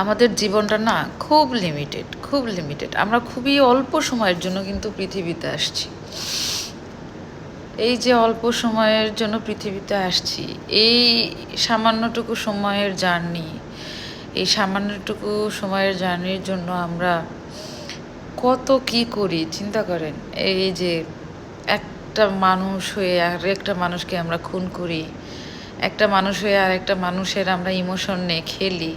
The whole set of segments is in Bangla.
আমাদের জীবনটা না খুব লিমিটেড, খুব লিমিটেড। আমরা খুবই অল্প সময়ের জন্য কিন্তু পৃথিবীতে আসছি। এই যে অল্প সময়ের জন্য পৃথিবীতে আসছি, এই সামান্যটুকু সময়ের জার্নি, এই সামান্যটুকু সময়ের জার্নির জন্য আমরা কত কি করি চিন্তা করেন। এই যে একটা মানুষ হয়ে আর একটা মানুষকে আমরা খুন করি, একটা মানুষ হয়ে আর একটা মানুষের আমরা ইমোশন নিয়ে খেলি,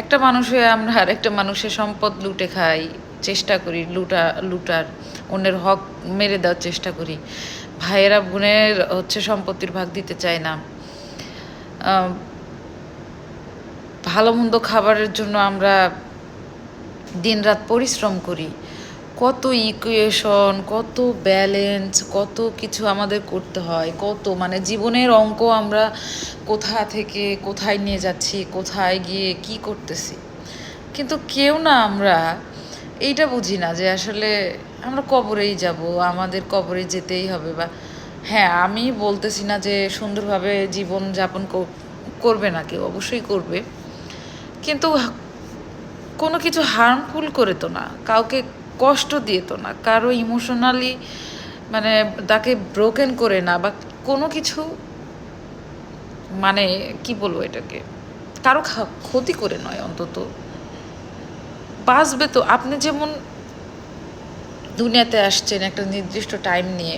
একটা মানুষ হয়ে আমরা আর একটা মানুষের সম্পদ লুটে খাই, চেষ্টা করি লুটার, অন্যের হক মেরে দেওয়ার চেষ্টা করি। ভাইয়েরা বোনের সম্পত্তির ভাগ দিতে চায় না। ভালো মন্দ খাবারের জন্য আমরা দিনরাত পরিশ্রম করি। কত ইকুয়েশন, কত ব্যালেন্স, কত কিছু আমাদের করতে হয়, কত মানে জীবনের অঙ্ক আমরা কোথা থেকে কোথায় নিয়ে যাচ্ছি, কোথায় গিয়ে কি করতেছি। কিন্তু কেউ না আমরা এইটা বুঝি না যে আসলে আমরা কবরেই যাব, আমাদের কবরে যেতেই হবে। বা হ্যাঁ, আমি বলতেছি না যে সুন্দরভাবে জীবন যাপন করবে না, কেউ অবশ্যই করবে, কিন্তু কোনো কিছু হার্মফুল করে তো না, কাউকে কষ্ট দিয়ে তো না, কারো ইমোশনালি মানে তাকে ব্রোকেন করে না, বা কোনো কিছু মানে কি বলবো এটাকে, কারো ক্ষতি করে নয়। অন্তত বাঁচবে তো। আপনি যেমন দুনিয়াতে আসছেন একটা নির্দিষ্ট টাইম নিয়ে,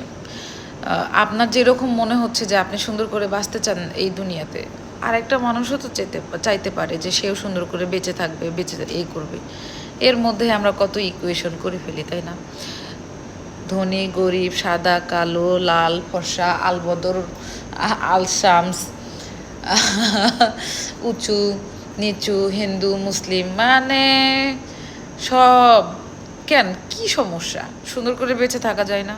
আপনার যেরকম মনে হচ্ছে যে আপনি সুন্দর করে বাঁচতে চান এই দুনিয়াতে, আর একটা মানুষও তো চাইতে পারে যে সেও সুন্দর করে বেঁচে থাকবে, বেঁচে এই করবে। এর মধ্যে আমরা কত ইকুয়েশন করে ফেলি, তাই না? ধনী গরিব, সাদা কালো, লাল ফর্সা, আলবদর আলশামস, উঁচু নিচু, হিন্দু মুসলিম, মানে সব। কেন, কি সমস্যা? সুন্দর করে বেঁচে থাকা যায় না?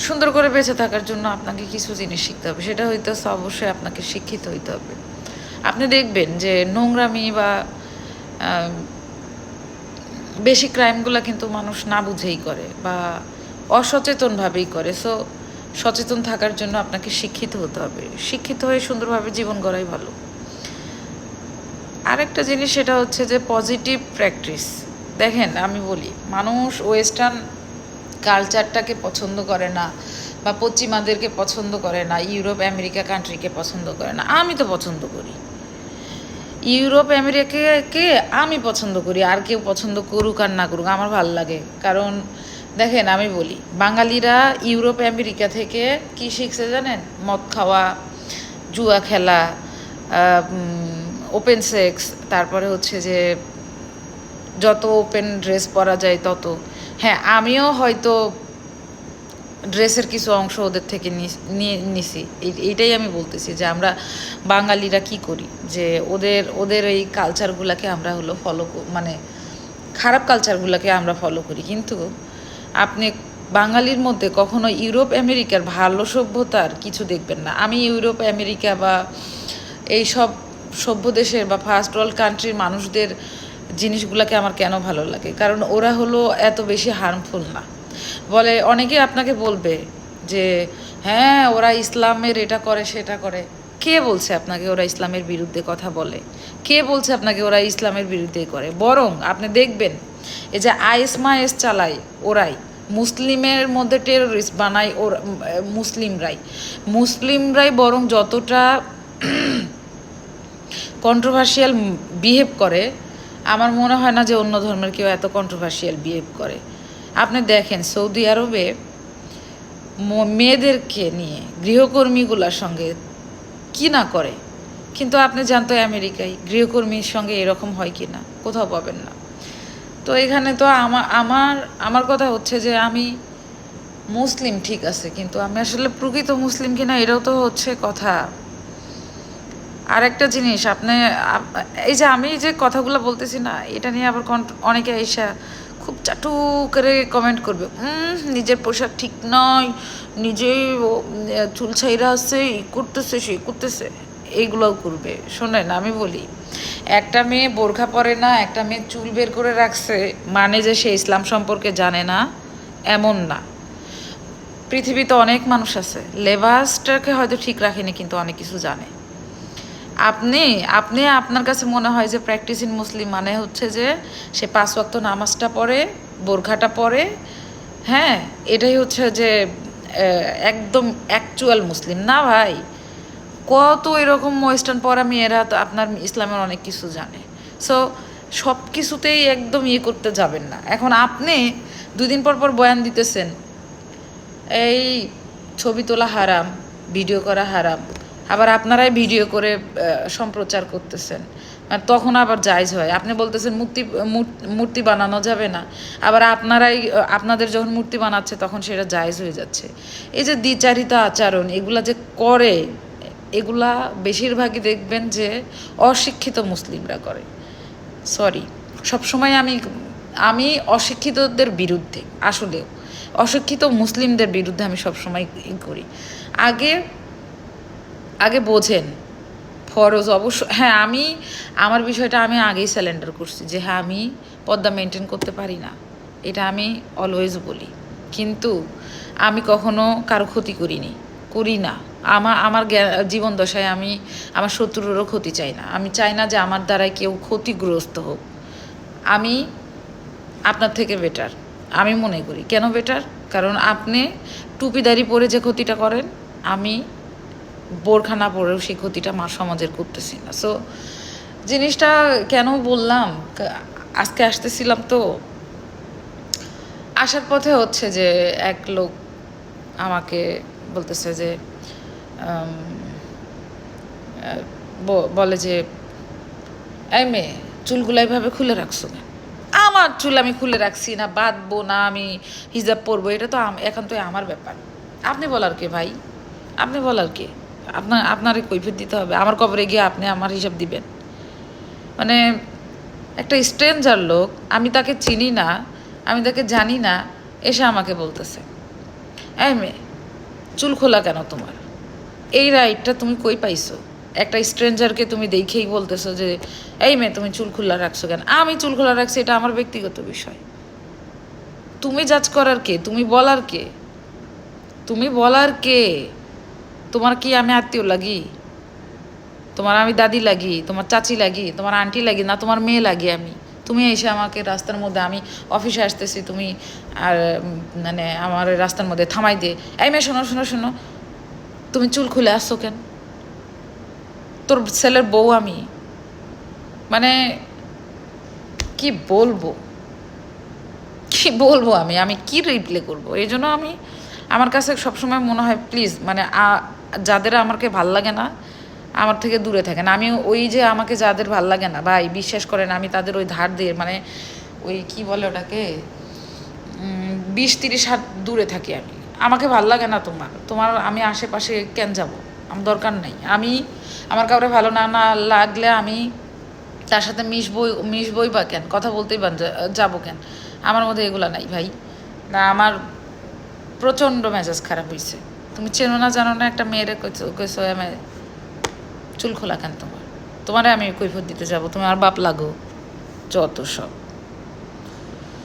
সুন্দর করে বেঁচে থাকার জন্য আপনাকে কিছু জিনিস শিখতে হবে, সেটা হইতেছে অবশ্যই আপনাকে শিক্ষিত হইতে হবে। আপনি দেখবেন যে নোংরামি বা বেশি ক্রাইমগুলো কিন্তু মানুষ না বুঝেই করে বা অসচেতনভাবেই করে। সো সচেতন থাকার জন্য আপনাকে শিক্ষিত হতে হবে, শিক্ষিত হয়ে সুন্দরভাবে জীবন গড়াই ভালো। আরেকটা জিনিস সেটা হচ্ছে যে পজিটিভ প্র্যাকটিস। দেখেন, আমি বলি, মানুষ ওয়েস্টার্ন কালচারটাকে পছন্দ করে না, বা পশ্চিমাদেরকে পছন্দ করে না, ইউরোপ আমেরিকা কান্ট্রিকে পছন্দ করে না। আমি তো পছন্দ করি ইউরোপ আমেরিকাকে, আমি পছন্দ করি। আর কেউ পছন্দ করুক আর না করুক, আমার ভালো লাগে। কারণ দেখেন, আমি বলি, বাঙালিরা ইউরোপ আমেরিকা থেকে কি শিখছে জানেন? মদ খাওয়া, জুয়া খেলা, ওপেন সেক্স, তারপরে হচ্ছে যে যত ওপেন ড্রেস পরা যায় তত। হ্যাঁ, আমিও হয়তো ড্রেসের কিছু অংশ ওদের থেকে নিয়ে নিছি। এইটাই আমি বলতেছি যে আমরা বাঙালিরা কি করি, যে ওদের ওদের এই কালচারগুলোকে আমরা হলো ফলো, মানে খারাপ কালচারগুলোকে আমরা ফলো করি। কিন্তু আপনি বাঙালির মধ্যে কখনো ইউরোপ আমেরিকার ভালো সভ্যতার কিছু দেখবেন না। আমি ইউরোপ আমেরিকা বা এই সব সভ্য দেশের বা ফার্স্ট ওয়ার্ল্ড কান্ট্রির মানুষদের জিনিসগুলোকে আমার কেন ভালো লাগে, কারণ ওরা হলো এত বেশি হার্মফুল না। বলে অনেকে আপনাকে বলবে যে হ্যাঁ, ওরা ইসলামের এটা করে সেটা করে। কে বলছে আপনাকে ওরা ইসলামের বিরুদ্ধে কথা বলে? কে বলছে আপনাকে ওরা ইসলামের বিরুদ্ধে করে? বরং আপনি দেখবেন, এই যে আইএস মাইএস চালায় ওরাই, মুসলিমের মধ্যে টেরোরিস্ট বানায় ওরা, মুসলিমরাই বরং যতটা কন্ট্রোভার্সিয়াল বিহেভ করে, আমার মনে হয় না যে অন্য ধর্মের কেউ এত কন্ট্রোভার্সিয়াল বিহেভ করে। আপনি দেখেন সৌদি আরবে মেয়েদেরকে নিয়ে গৃহকর্মীগুলোর সঙ্গে কি না করে, কিন্তু আপনি জানতো আমেরিকায় গৃহকর্মীর সঙ্গে এরকম হয় কি না? কোথাও পাবেন না। তো এখানে তো আমার আমার কথা হচ্ছে যে আমি মুসলিম ঠিক আছে, কিন্তু আমি আসলে প্রকৃত মুসলিম কিনা এটাও তো হচ্ছে কথা। আর একটা জিনিস, আপনি এই যে আমি যে কথাগুলো বলতেছি না, এটা নিয়ে আবার অনেকে এসে খুব চাটু করে কমেন্ট করবে, নিজের পোশাক ঠিক নয়, নিজেই চুল ছাইরা আছে, ই করতেছে সেই করতেছে, এইগুলোও করবে। শোনেন, আমি বলি, একটা মেয়ে বোরখা পরে না, একটা মেয়ে চুল বের করে রাখছে মানে যে সে ইসলাম সম্পর্কে জানে না এমন না। পৃথিবীতে অনেক মানুষ আছে লেবাসটাকে হয়তো ঠিক রাখেনি, কিন্তু অনেক কিছু জানে। আপনি আপনি আপনার কাছে মনে হয় যে প্র্যাকটিসিং মুসলিম মানে হচ্ছে যে সে 5 ওয়াক্ত নামাজটা পড়ে, বোরখাটা পরে, হ্যাঁ, এটাই হচ্ছে যে একদম অ্যাকচুয়াল মুসলিম না ভাই। কত এরকম ওয়েস্টার্ন পরা মেয়েরা তো আপনার ইসলামের অনেক কিছু জানে। সো সব কিছুতেই একদম ইয়ে করতে যাবেন না। এখন আপনি 2 দিন পর পর বয়ান দিতেছেন এই ছবি তোলা হারাম, ভিডিও করা হারাম, আবার আপনারাই ভিডিও করে সম্প্রচার করতেছেন, আর তখন আবার জায়েজ হয়। আপনি বলতেছেন মূর্তি বানানো যাবে না, আবার আপনারাই আপনাদের যখন মূর্তি বানাচ্ছে তখন সেটা জায়েজ হয়ে যাচ্ছে। এই যে দ্বিচারিতা আচরণ এগুলা যে করে, এগুলা বেশিরভাগই দেখবেন যে অশিক্ষিত মুসলিমরা করে। সরি, সবসময় আমি আমি অশিক্ষিতদের বিরুদ্ধে, আসলেও অশিক্ষিত মুসলিমদের বিরুদ্ধে আমি সবসময় করি। আগে আগে বোঝেন ফরজ অবশ্য, হ্যাঁ আমি আমার বিষয়টা আমি আগেই স্যালেন্ডার করছি যে হ্যাঁ আমি পর্দা মেনটেন করতে পারি না, এটা আমি অলওয়েজ বলি। কিন্তু আমি কখনো কারো ক্ষতি করি না। আমার জীবন দশায় আমি আমার শত্রুরও ক্ষতি চাই না। আমি চাই না যে আমার দ্বারাই কেউ ক্ষতিগ্রস্ত হোক। আমি আপনার থেকে বেটার আমি মনে করি। কেন বেটার? কারণ আপনি টুপিদারি পরে যে ক্ষতিটা করেন, আমি বোরখা না পরেও সেই ক্ষতিটা সমাজের করতেছি না। সো জিনিসটা কেন বললাম, আজকে আসতেছিলাম তো, আসার পথে হচ্ছে যে এক লোক আমাকে বলতেছে যে বলে যে এই মেয়ে চুলগুলো এইভাবে খুলে রাখছো কেন? আমার চুল আমি খুলে রাখছি না, বাঁধবো না, আমি হিজাব পরবো, এটা তো এখন তো আমার ব্যাপার। আপনি বলার কে ভাই? আপনি বলার কে? আপনারে কৈফিয়ত দিতে হবে? আমার কবরে গিয়ে আপনি আমার হিসাব দিবেন? মানে একটা স্ট্রেঞ্জার লোক, আমি তাকে চিনি না, আমি তাকে জানি না, এসে আমাকে বলতেছে এই মেয়ে চুল খোলা কেন তোমার? এই রাইটটা তুমি কই পাইছো? একটা স্ট্রেঞ্জারকে তুমি দেখেই বলতেছো যে এই মেয়ে তুমি চুল খোলা রাখছো কেন? আমি চুল খোলা রাখছি, এটা আমার ব্যক্তিগত বিষয়। তুমি জাজ করার কে? তুমি বলার কে? তুমি বলার কে? তোমার কি আমি আত্মীয় লাগি? তোমার আমি দাদি লাগি? তোমার চাচি লাগি? তোমার আন্টি লাগি? না তোমার মেয়ে লাগি আমি? তুমি এসে আমাকে রাস্তার মধ্যে, আমি অফিসে আসতেছি, তুমি আর মানে আমার রাস্তার মধ্যে থামাই দিয়ে এই মেয়ে শোনো শোনো শোনো, তুমি চুল খুলে আসছো কেন? তোর ছেলের বউ আমি, মানে কি বলবো, কি বলবো, আমি কি রিপ্লে করবো? এই জন্য আমি, আমার কাছে সবসময় মনে হয় প্লিজ মানে যাদের আমাকে ভাল লাগে না আমার থেকে দূরে থাকেন। আমি ওই যে আমাকে যাদের ভাল লাগে না ভাই, বিশ্বাস করেন আমি তাদের ওই ধার দিয়ে, মানে ওই কি বলে ওটাকে, 20-30 হাত দূরে থাকি আমি। আমাকে ভাল লাগে না তোমার তোমার আমি আশেপাশে কেন যাব? আমার দরকার নাই। আমি আমার কাউরে ভালো না লাগলে আমি তার সাথে মিশবই বা কেন, কথা বলতেই বা যাবো কেন? আমার মধ্যে এগুলো নাই ভাই। না, আমার প্রচণ্ড মেজাজ খারাপ হয়েছে। তুমি চেনো না জানো না একটা মেয়েরে কইছো আমি চুল খোলা কেন তোমার? তোমারে আমি কৈফিয়ত দিতে যাবো? তুমি আমার বাপ লাগো, যত সব।